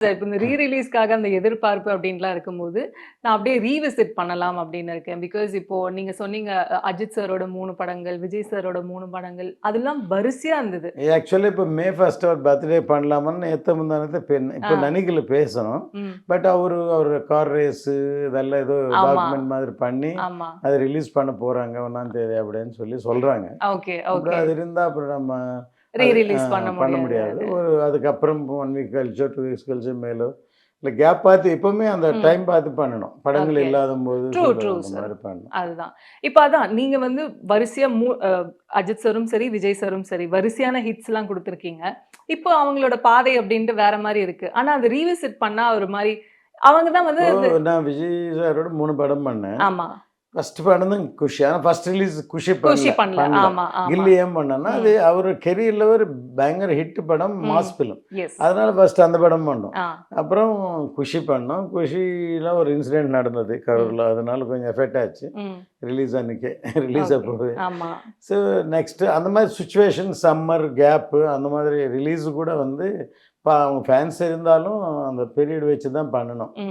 இப்ப இந்த ரிலீஸ்க்காக அந்த எதிர்பார்ப்பு அப்படின்லாம் இருக்கும்போது, நான் அப்படியே ரீவிசிட் பண்ணலாம் அப்படின்னு இருக்கேன். பிகாஸ் இப்போ நீங்க சொன்னீங்க அஜித் சாரோட 3 படங்கள், விஜய் சாரோட 3 படங்கள் அதெல்லாம் வரிசையா இருந்தது. ஆக்சுவலி இப்போ மே 1 அவர் பர்த்டே பண்ணலாமான்னு நேத்து முந்தானேத்து இப்போ ஆ. நனிக்கல பேசணும். ம். பட் அவர் கார் ரேஸு இதெல்லாம் ஏதோ ஆமா, டாக்குமெண்ட் மாதிரி பண்ணி, ஆமா. அத ரிலீஸ் பண்ண போறாங்க 1ஆம் தேதி அப்படின்னு சொல்றாங்க. ஓகே, அப்புறம் ஓகே. அது இருந்தா அப்புறம் நம்ம அது ரிலீஸ் பண்ண பண்ண முடியாது முடியாது. அது. அதுக்கப்புறம் 1 வீக் கழிச்சோ, 2 வீக்ஸ் கழிச்சோ மேலோ, இல்ல கேப் பார்த்து எப்பவுமே அந்த ம். டைம் பார்த்து பண்ணணும். படங்கள் ஓகே. இல்லாதம்போது ட்ரூ, ட்ரூ சொல்றது அந்த சார். மாரி பண்ணணும். அதுதான். இப்ப அதான் நீங்க வந்து வரிசையா அஜித் சாரும் சரி, விஜய் சாரும் சரி, வரிசையான ஹிட்ஸ்லாம் குடுத்துருக்கீங்க. இப்போ அவங்களோட பாதை அப்படின்ட்டு வேற மாரி இருக்கு. ஆனா அது ரீவிசிட் பண்ணா ஒரு மாரி அவங்க தான் வந்து இப்போ இது நான் விஜய் சாரோட 3 படம் பண்ணேன். ஆமா. ஃபர்ஸ்ட் படம் தான் குஷி. ஆனா ஃபர்ஸ்ட் ரிலீஸ் குஷி குஷி பண்ணல பண்ணல. பண்ணல. ஆமா, ஆமா. கில்லி ஏன் பண்ணேன்னா, ம். அது அவரு கெரியர்ல ஒரு பயங்கர ஹிட் படம், மாஸ் ஃபிலிம். எஸ். அதனால ஃபர்ஸ்ட் அந்த படம் பண்ணோம். ஆ. அப்புறம் குஷி பண்ணோம். குஷில ஒரு இன்சிடென்ட் நடந்தது ம். கரூர்ல. அதனால கொஞ்சம் எஃபெக்ட் ஆச்சு. ம். ரிலீஸ் அன்னைக்கே. Release okay. அப்போவே. ஆமா. ஸோ நெக்ஸ்ட் அந்த மாதிரி சிச்சுவேஷன் சம்மர் கேப்பு அந்த மாதிரி ரிலீஸ் கூட வந்து அவங்க ஃபேன்ஸ் இருந்தாலும் அந்த பீரியட் வச்சு தான் பண்ணணும். ம்.